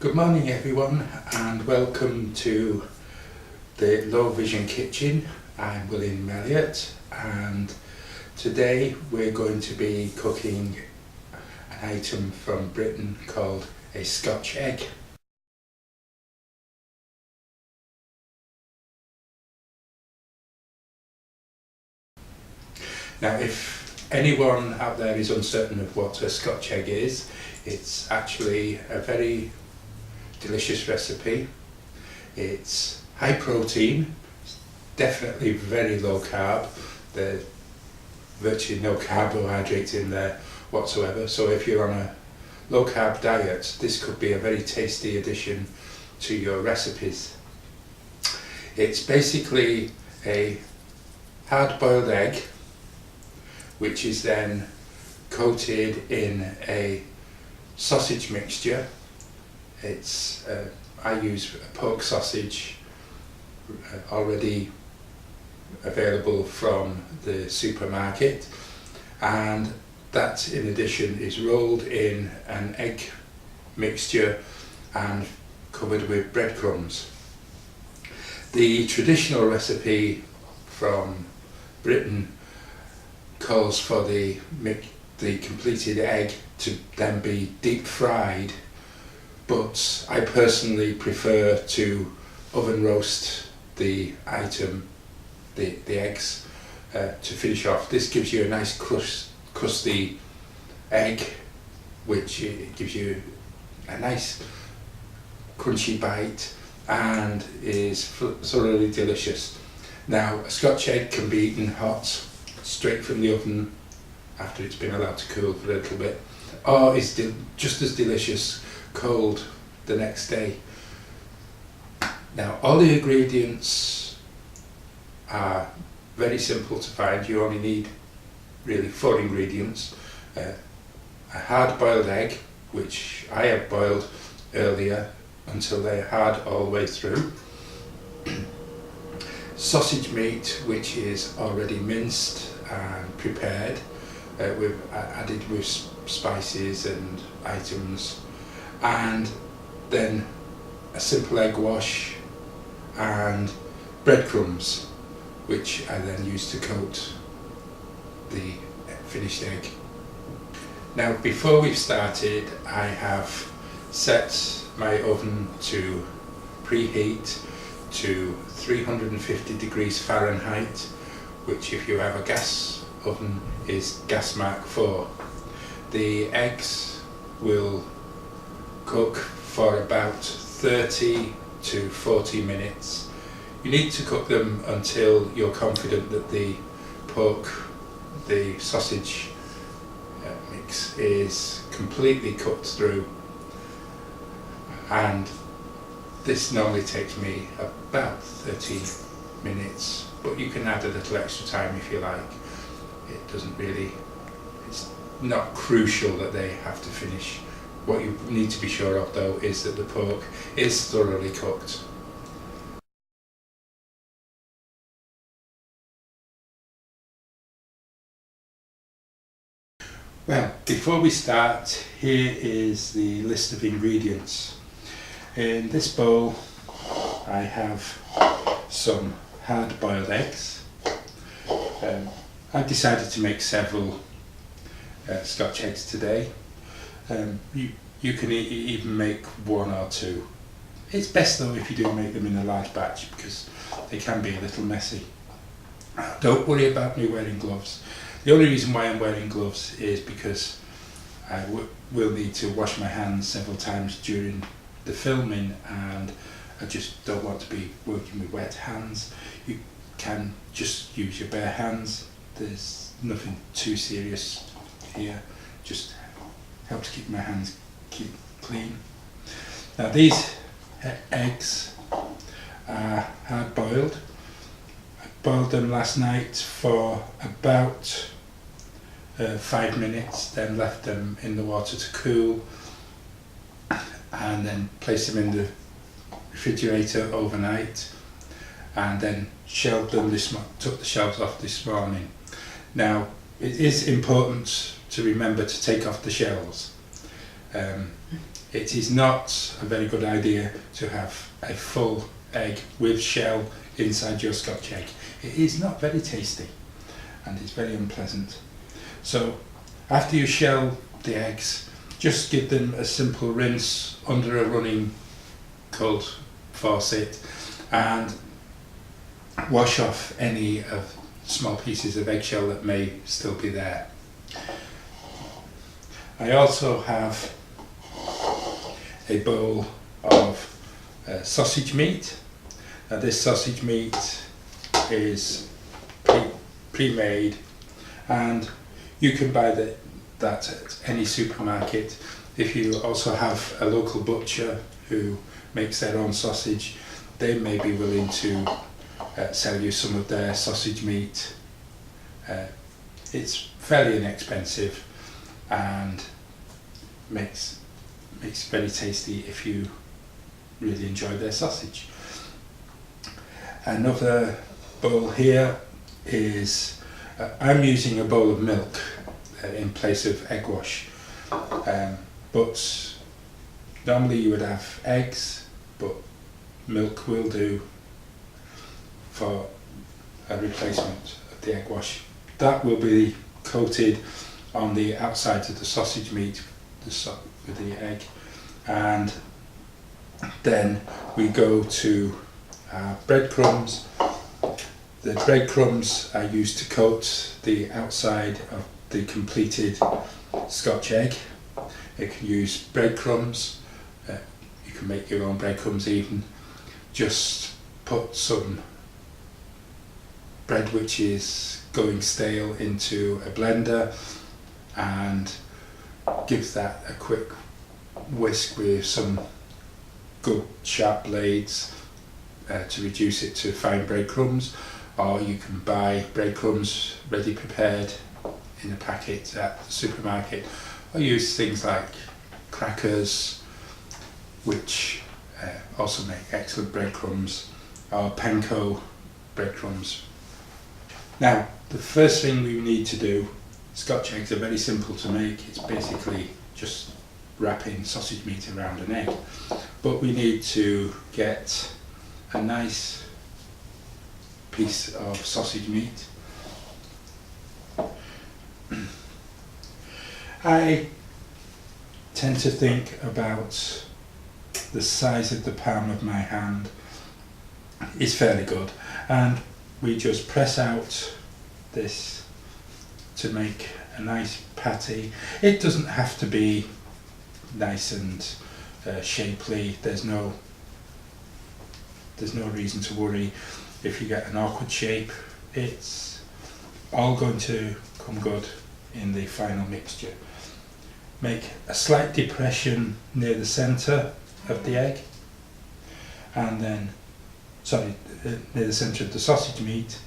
Good morning everyone and welcome to the Low Vision Kitchen. I'm Elliott and today we're going to be cooking an item from Britain called a Scotch egg. Now if anyone out there is uncertain of what a Scotch egg is, it's actually a very delicious recipe. It's high protein, definitely very low carb. There's virtually no carbohydrates in there whatsoever, so if you're on a low carb diet, this could be a very tasty addition to your recipes. It's basically a hard boiled egg which is then coated in a sausage mixture. It's I use a pork sausage already available from the supermarket, and that in addition is rolled in an egg mixture and covered with breadcrumbs. The traditional recipe from Britain calls for the completed egg to then be deep fried, but I personally prefer to oven roast the item, the eggs, to finish off. This gives you a nice crusty egg, which gives you a nice crunchy bite and is thoroughly delicious. Now, a Scotch egg can be eaten hot, straight from the oven after it's been allowed to cool for a little bit, or is just as delicious cold the next day. Now, all the ingredients are very simple to find. You only need really 4 ingredients. A hard boiled egg, which I have boiled earlier until they're hard all the way through. Sausage meat, which is already minced and prepared, added with spices and items, and then a simple egg wash and breadcrumbs, which I then use to coat the finished egg. Now, before we've started, I have set my oven to preheat to 350 degrees Fahrenheit, which if you have a gas oven is gas mark 4. The eggs will cook for about 30 to 40 minutes. You need to cook them until you're confident that the sausage mix is completely cooked through, and this normally takes me about 30 minutes, but you can add a little extra time if you like. It's not crucial that they have to finish. What you need to be sure of though is that the pork is thoroughly cooked. Well, before we start, here is the list of ingredients. In this bowl I have some hard boiled eggs. I've decided to make several Scotch eggs today. You can even make 1 or 2. It's best though if you do make them in a large batch, because they can be a little messy. Don't worry about me wearing gloves. The only reason why I'm wearing gloves is because I will need to wash my hands several times during the filming, and I just don't want to be working with wet hands. You can just use your bare hands. There's nothing too serious here, just helps keep my hands clean. Now, these eggs are hard boiled. I boiled them last night for about 5 minutes, then left them in the water to cool, and then placed them in the refrigerator overnight, and then shelled them took the shells off this morning. Now, it is important to remember to take off the shells. it is not a very good idea to have a full egg with shell inside your Scotch egg. It is not very tasty and it's very unpleasant. So after you shell the eggs, just give them a simple rinse under a running cold faucet and wash off any of small pieces of eggshell that may still be there. I also have a bowl of sausage meat. Now this sausage meat is pre-made and you can buy that at any supermarket. If you also have a local butcher who makes their own sausage, they may be willing to sell you some of their sausage meat. It's fairly inexpensive and makes very tasty if you really enjoy their sausage. Another bowl here is, I'm using a bowl of milk in place of egg wash, but normally you would have eggs, but milk will do for a replacement of the egg wash. That will be coated on the outside of the sausage meat with the egg, and then we go to breadcrumbs. The breadcrumbs are used to coat the outside of the completed Scotch egg. You can use breadcrumbs, you can make your own breadcrumbs even. Just put some bread which is going stale into a blender and give that a quick whisk with some good sharp blades to reduce it to fine breadcrumbs, or you can buy breadcrumbs ready prepared in a packet at the supermarket, or use things like crackers, which also make excellent breadcrumbs, or panko breadcrumbs. Now, the first thing we need to do, Scotch eggs are very simple to make. It's basically just wrapping sausage meat around an egg, but we need to get a nice piece of sausage meat. I tend to think about the size of the palm of my hand is fairly good, and we just press out this to make a nice patty. It doesn't have to be nice and shapely. There's no reason to worry if you get an awkward shape. It's all going to come good in the final mixture. Make a slight depression near the centre of the egg, and then near the centre of the sausage meat.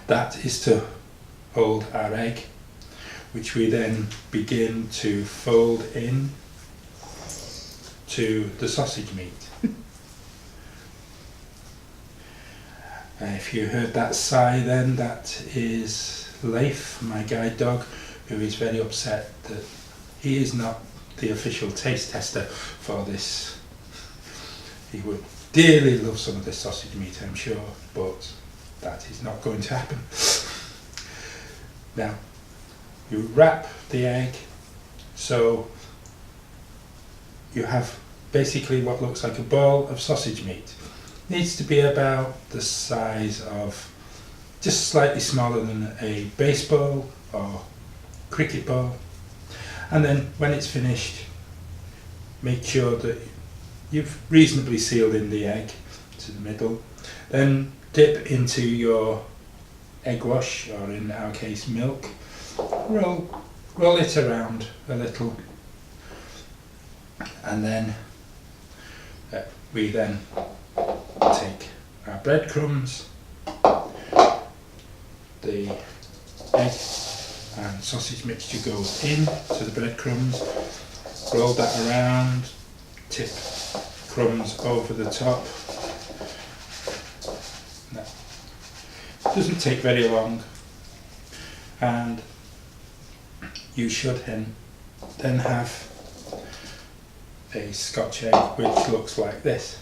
That is to hold our egg, which we then begin to fold in to the sausage meat. If you heard that sigh then, that is Leif, my guide dog, who is very upset that he is not the official taste tester for this. He would dearly love some of this sausage meat, I'm sure, but that is not going to happen. Now, you wrap the egg so you have basically what looks like a ball of sausage meat. Needs to be about the size of, just slightly smaller than a baseball or cricket ball. And then when it's finished, make sure that you've reasonably sealed in the egg to the middle. Then dip into your egg wash, or in our case milk. Roll it around a little, and then we then take our breadcrumbs, the egg and sausage mixture goes in to the breadcrumbs, roll that around, tip crumbs over the top. Now, it doesn't take very long, and you should then have a Scotch egg which looks like this.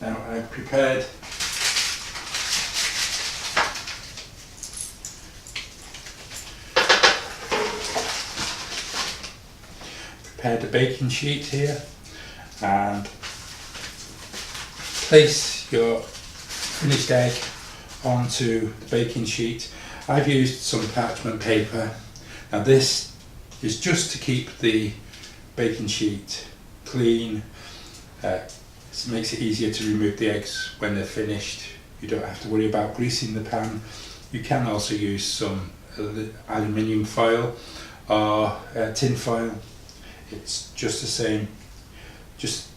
Now I've prepared a baking sheet here, and place your finished egg onto the baking sheet. I've used some parchment paper. Now this is just to keep the baking sheet clean. It makes it easier to remove the eggs when they're finished. You don't have to worry about greasing the pan. You can also use some aluminium foil or tin foil. It's just the same, just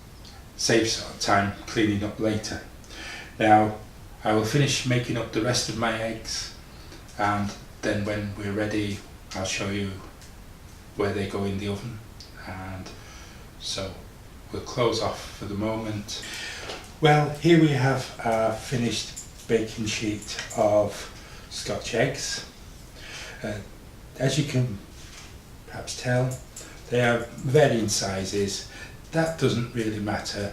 saves time cleaning up later. Now I will finish making up the rest of my eggs, and then when we're ready I'll show you where they go in the oven. And so we'll close off for the moment. Well, here we have our finished baking sheet of Scotch eggs. As you can perhaps tell, they are varying sizes. That doesn't really matter,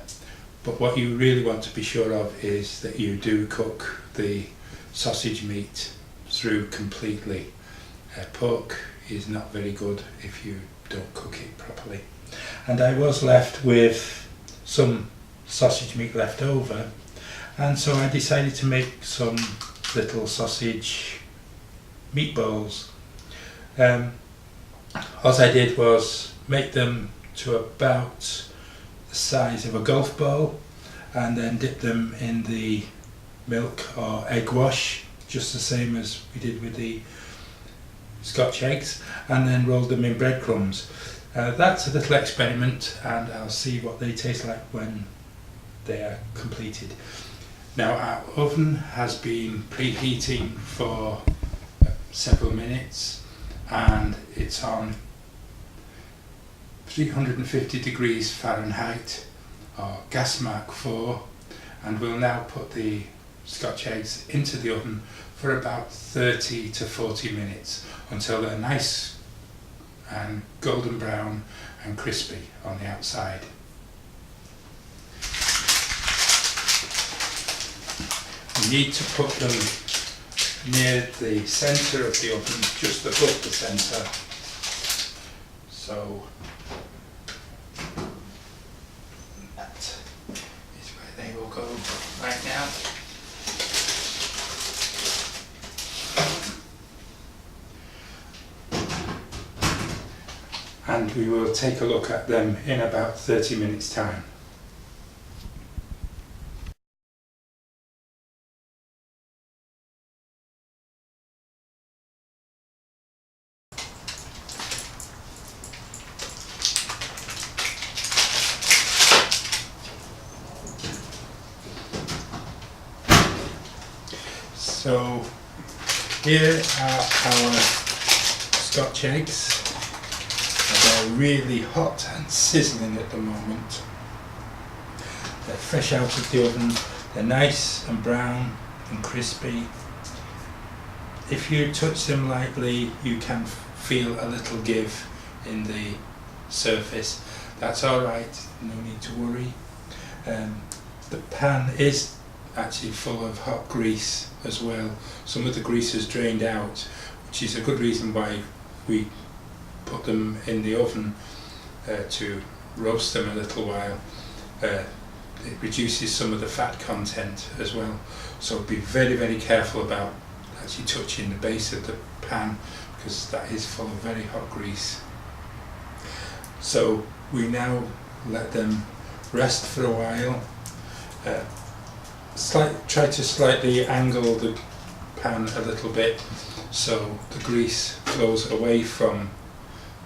but what you really want to be sure of is that you do cook the sausage meat through completely. Pork is not very good if you don't cook it properly. And I was left with some sausage meat left over, and so I decided to make some little sausage meatballs. All I did was make them to about the size of a golf ball, and then dip them in the milk or egg wash, just the same as we did with the Scotch eggs, and then rolled them in breadcrumbs. That's a little experiment, and I'll see what they taste like when they are completed. Now our oven has been preheating for several minutes, and it's on 350 degrees Fahrenheit or gas mark 4, and we'll now put the Scotch eggs into the oven for about 30 to 40 minutes until they're nice and golden brown and crispy on the outside. You need to put them near the centre of the oven, just above the centre. So that is where they will go right now. And we will take a look at them in about 30 minutes time. So here are our Scotch eggs. They're really hot and sizzling at the moment. They're fresh out of the oven. They're nice and brown and crispy. If you touch them lightly, you can feel a little give in the surface. That's alright, no need to worry. The pan is actually full of hot grease as well. Some of the grease has drained out, which is a good reason why we put them in the oven to roast them a little while. It reduces some of the fat content as well, so be very, very careful about actually touching the base of the pan, because that is full of very hot grease. So we now let them rest for a while. Try to slightly angle the pan a little bit so the grease flows away from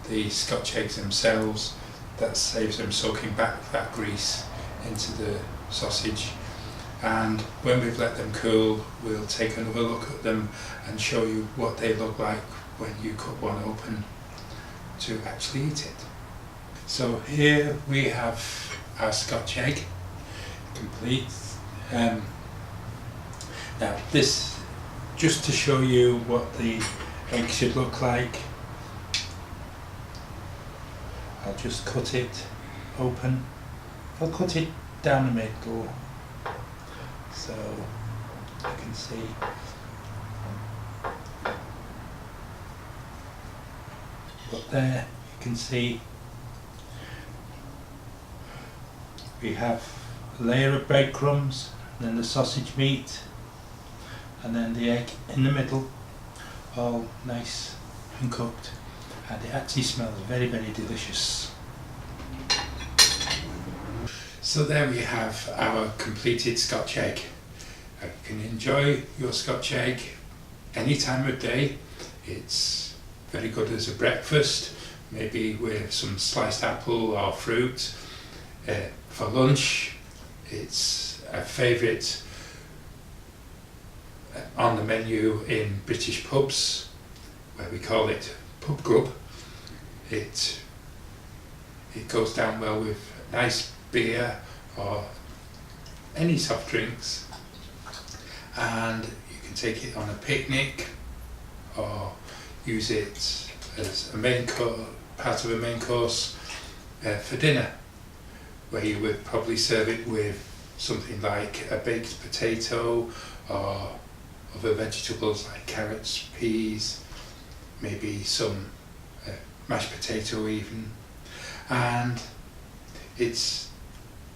the Scotch eggs themselves. That saves them soaking back that grease into the sausage. And when we've let them cool, we'll take another look at them and show you what they look like when you cut one open to actually eat it. So here we have our Scotch egg complete. Now this, just to show you what the egg should look like, I'll just cut it open. I'll cut it down the middle so you can see. But there you can see we have a layer of breadcrumbs, and then the sausage meat, and then the egg in the middle, all nice and cooked, and it actually smells very, very delicious. So there we have our completed Scotch egg. You can enjoy your Scotch egg any time of day. It's very good as a breakfast, maybe with some sliced apple or fruit. For lunch, it's a favourite on the menu in British pubs, where we call it pub grub. It goes down well with nice beer or any soft drinks, and you can take it on a picnic or use it as a part of a main course for dinner, where you would probably serve it with something like a baked potato or other vegetables like carrots, peas, maybe some mashed potato even. And it's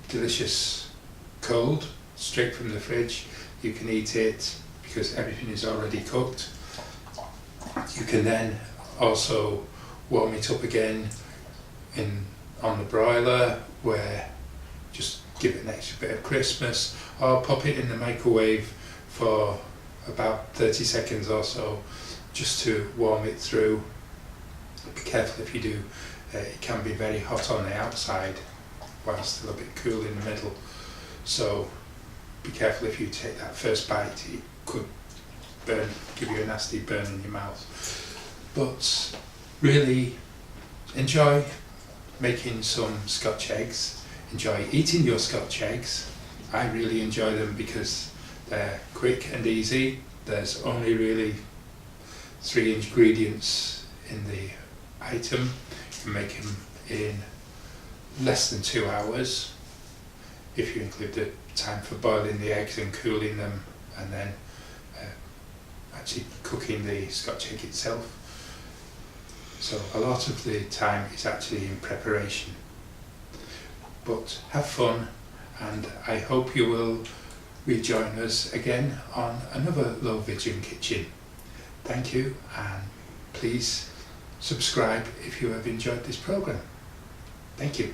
delicious cold, straight from the fridge. You can eat it because everything is already cooked. You can then also warm it up again on the broiler, where just give it an extra bit of crispness, or pop it in the microwave for about 30 seconds or so just to warm it through. Be careful if you do, it can be very hot on the outside while still a bit cool in the middle, so be careful if you take that first bite, it could give you a nasty burn in your mouth. But really enjoy making some Scotch eggs, enjoy eating your Scotch eggs. I really enjoy them because they're quick and easy. There's only really 3 ingredients in the item. You can make them in less than 2 hours if you include the time for boiling the eggs and cooling them, and then actually cooking the Scotch egg itself. So a lot of the time is actually in preparation. But have fun, and I hope you will rejoin us again on another Low Vision Kitchen. Thank you, and please subscribe if you have enjoyed this programme. Thank you.